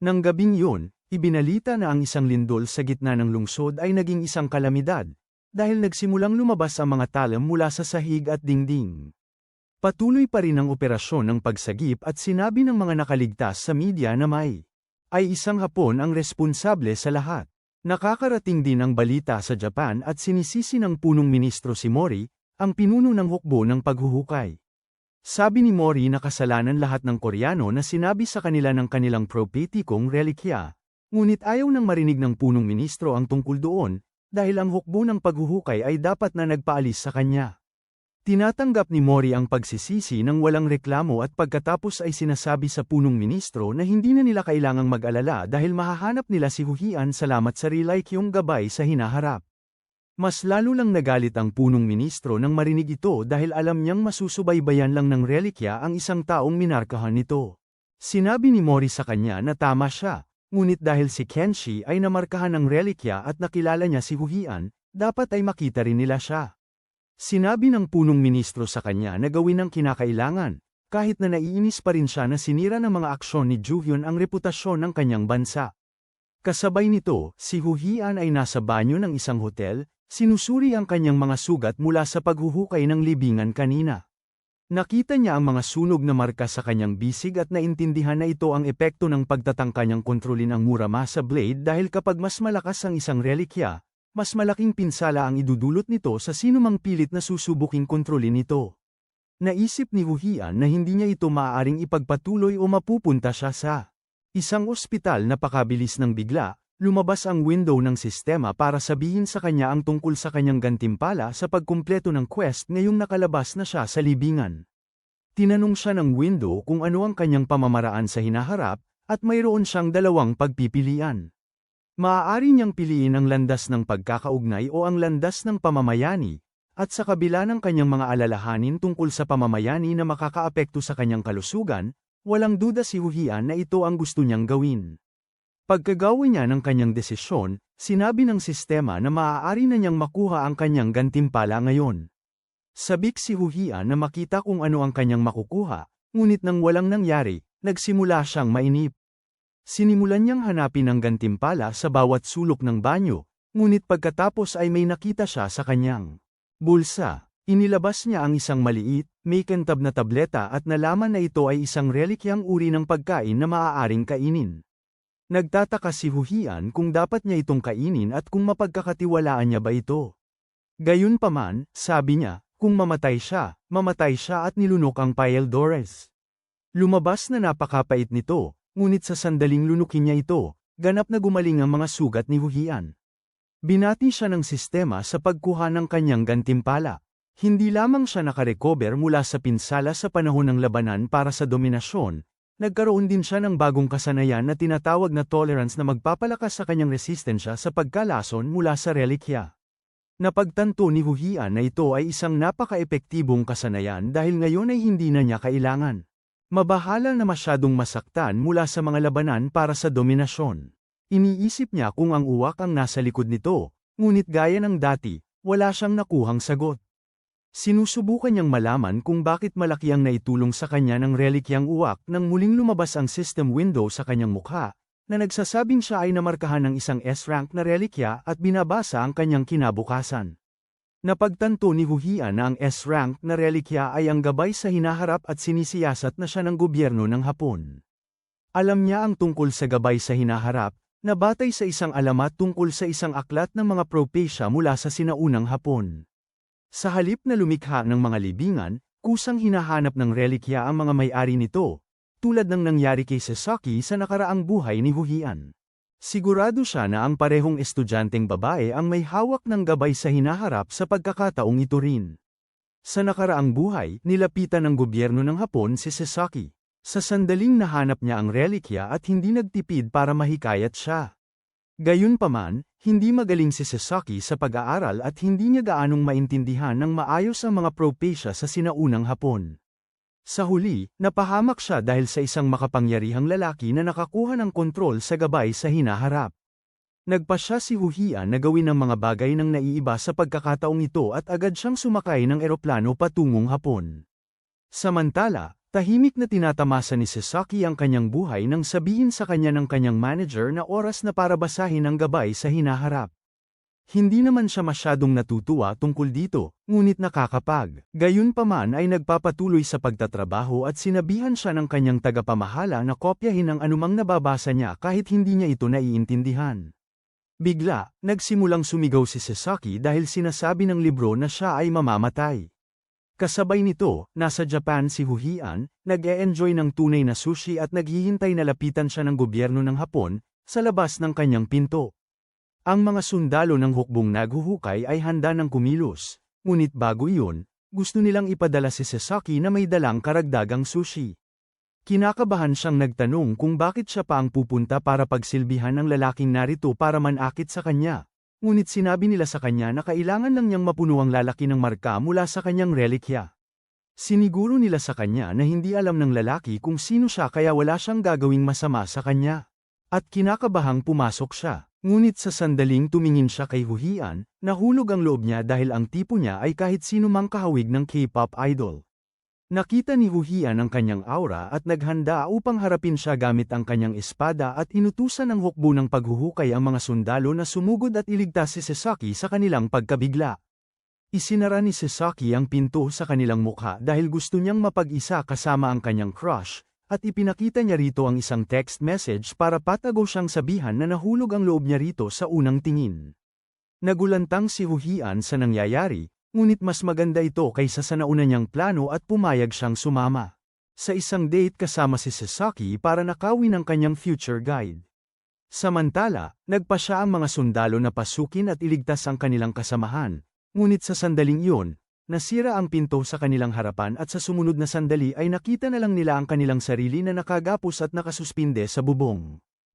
Nang gabing yun, ibinalita na ang isang lindol sa gitna ng lungsod ay naging isang kalamidad, dahil nagsimulang lumabas ang mga talam mula sa sahig at dingding. Patuloy pa rin ang operasyon ng pagsagip at sinabi ng mga nakaligtas sa media na ay isang Hapon ang responsable sa lahat. Nakakarating din ang balita sa Japan at sinisisi ng punong ministro si Mori, ang pinuno ng hukbo ng paghuhukay. Sabi ni Mori na kasalanan lahat ng Koreano na sinabi sa kanila ng kanilang prophetikong relikya, ngunit ayaw nang marinig ng punong ministro ang tungkol doon, dahil ang hukbo ng paghuhukay ay dapat na nagpaalis sa kanya. Tinatanggap ni Mori ang pagsisisi ng walang reklamo at pagkatapos ay sinasabi sa punong ministro na hindi na nila kailangang mag-alala dahil mahahanap nila si Huhian salamat sa relikyong gabay sa hinaharap. Mas lalo lang nagalit ang punong ministro nang marinig ito dahil alam niyang masusubaybayan lang ng relikya ang isang taong minarkahan nito. Sinabi ni Mori sa kanya na tama siya, ngunit dahil si Kenshi ay namarkahan ng relikya at nakilala niya si Huhian, dapat ay makita rin nila siya. Sinabi ng punong ministro sa kanya na gawin ang kinakailangan, kahit na naiinis pa rin siya na sinira ng mga aksyon ni Juhyun ang reputasyon ng kanyang bansa. Kasabay nito, si Huhian ay nasa banyo ng isang hotel, sinusuri ang kanyang mga sugat mula sa paghuhukay ng libingan kanina. Nakita niya ang mga sunog na marka sa kanyang bisig at naintindihan na ito ang epekto ng pagtatangka niyang kontrolin ang Muramasa Blade dahil kapag mas malakas ang isang relikya, mas malaking pinsala ang idudulot nito sa sinumang pilit na susubuking kontrolin ito. Naisip ni Huhian na hindi niya ito maaaring ipagpatuloy o mapupunta siya sa isang ospital. Napakabilis ng bigla, lumabas ang window ng sistema para sabihin sa kanya ang tungkol sa kanyang gantimpala sa pagkumpleto ng quest ngayong nakalabas na siya sa libingan. Tinanong siya ng window kung ano ang kanyang pamamaraan sa hinaharap, at mayroon siyang dalawang pagpipilian. Maaari niyang piliin ang landas ng pagkakaugnay o ang landas ng pamamayani, at sa kabila ng kanyang mga alalahanin tungkol sa pamamayani na makakaapekto sa kanyang kalusugan, walang duda si Huhian na ito ang gusto niyang gawin. Pagkagawa niya ng kanyang desisyon, sinabi ng sistema na maaari na niyang makuha ang kanyang gantimpala ngayon. Sabik si Huhian na makita kung ano ang kanyang makukuha, ngunit nang walang nangyari, nagsimula siyang mainip. Sinimulan niyang hanapin ang gantimpala sa bawat sulok ng banyo, ngunit pagkatapos ay may nakita siya sa kanyang bulsa. Inilabas niya ang isang maliit, may kantab na tableta at nalaman na ito ay isang relikyang uri ng pagkain na maaaring kainin. Nagtataka si Huhian kung dapat niya itong kainin at kung mapagkakatiwalaan niya ba ito. Gayunpaman, sabi niya, kung mamatay siya at nilunok ang Paeldores. Lumabas na napakapait nito. Ngunit sa sandaling lunukin niya ito, ganap na gumaling ang mga sugat ni Huhian. Binati siya ng sistema sa pagkuha ng kanyang gantimpala. Hindi lamang siya nakarecover mula sa pinsala sa panahon ng labanan para sa dominasyon, nagkaroon din siya ng bagong kasanayan na tinatawag na tolerance na magpapalakas sa kanyang resistensya sa pagkalason mula sa relikya. Napagtanto ni Huhian na ito ay isang napaka-epektibong kasanayan dahil ngayon ay hindi na niya kailangan mabahala na masyadong masaktan mula sa mga labanan para sa dominasyon. Iniisip niya kung ang uwak ang nasa likod nito, ngunit gaya ng dati, wala siyang nakuhang sagot. Sinusubukan niyang malaman kung bakit malaki ang naitulong sa kanya ng relikyang uwak nang muling lumabas ang system window sa kanyang mukha, na nagsasabing siya ay namarkahan ng isang S-rank na relikya at binabasa ang kanyang kinabukasan. Napagtanto ni Huhian na ang S-rank na relikya ay ang gabay sa hinaharap at sinisiyasat na siya ng gobyerno ng Hapon. Alam niya ang tungkol sa gabay sa hinaharap, na batay sa isang alamat tungkol sa isang aklat ng mga propesya mula sa sinaunang Hapon. Sa halip na lumikha ng mga libingan, kusang hinahanap ng relikya ang mga may-ari nito, tulad ng nangyari kay Sasaki sa nakaraang buhay ni Huhian. Sigurado siya na ang parehong estudyanteng babae ang may hawak ng gabay sa hinaharap sa pagkakataong ito rin. Sa nakaraang buhay, nilapitan ng gobyerno ng Hapon si Sasaki. Sa sandaling nahanap niya ang relikya at hindi nagtipid para mahikayat siya. Gayunpaman, hindi magaling si Sasaki sa pag-aaral at hindi niya gaanong maintindihan ng maayos ang mga propesya sa sinaunang Hapon. Sa huli, napahamak siya dahil sa isang makapangyarihang lalaki na nakakuha ng kontrol sa gabay sa hinaharap. Nagpasya si Huhian na gawin ang mga bagay ng naiiba sa pagkakataong ito at agad siyang sumakay ng eroplano patungong Hapon. Samantala, tahimik na tinatamasa ni Sasaki ang kanyang buhay nang sabihin sa kanya ng kanyang manager na oras na para basahin ang gabay sa hinaharap. Hindi naman siya masyadong natutuwa tungkol dito, ngunit nakakapag. Gayunpaman ay nagpapatuloy sa pagtatrabaho at sinabihan siya ng kanyang tagapamahala na kopyahin ang anumang nababasa niya kahit hindi niya ito naiintindihan. Bigla, nagsimulang sumigaw si Sasaki dahil sinasabi ng libro na siya ay mamamatay. Kasabay nito, nasa Japan si Huhian, nag-e-enjoy ng tunay na sushi at naghihintay na lapitan siya ng gobyerno ng Hapon, sa labas ng kanyang pinto. Ang mga sundalo ng hukbong naghuhukay ay handa ng kumilos, ngunit bago iyon, gusto nilang ipadala si Sasaki na may dalang karagdagang sushi. Kinakabahan siyang nagtanong kung bakit siya pa ang pupunta para pagsilbihan ng lalaking narito para manakit sa kanya. Ngunit sinabi nila sa kanya na kailangan lang niyang mapuno ang lalaki ng marka mula sa kanyang relikya. Siniguro nila sa kanya na hindi alam ng lalaki kung sino siya kaya wala siyang gagawing masama sa kanya. At kinakabahang pumasok siya. Ngunit sa sandaling tumingin siya kay Huhian, nahulog ang loob niya dahil ang tipo niya ay kahit sino mang kahawig ng K-pop idol. Nakita ni Huhian ang kanyang aura at naghanda upang harapin siya gamit ang kanyang espada at inutusan ng hukbo ng paghuhukay ang mga sundalo na sumugod at iligtas si Sasaki sa kanilang pagkabigla. Isinara ni Sasaki ang pinto sa kanilang mukha dahil gusto niyang mapag-isa kasama ang kanyang crush, at ipinakita niya rito ang isang text message para patago siyang sabihan na nahulog ang loob niya rito sa unang tingin. Nagulantang si Huhian sa nangyayari, ngunit mas maganda ito kaysa sa nauna niyang plano at pumayag siyang sumama sa isang date kasama si Sasaki para nakawin ang kanyang future guide. Samantala, nagpasya ang mga sundalo na pasukin at iligtas ang kanilang kasamahan, ngunit sa sandaling iyon, nasira ang pinto sa kanilang harapan at sa sumunod na sandali ay nakita na lang nila ang kanilang sarili na nakagapos at nakasuspinde sa bubong.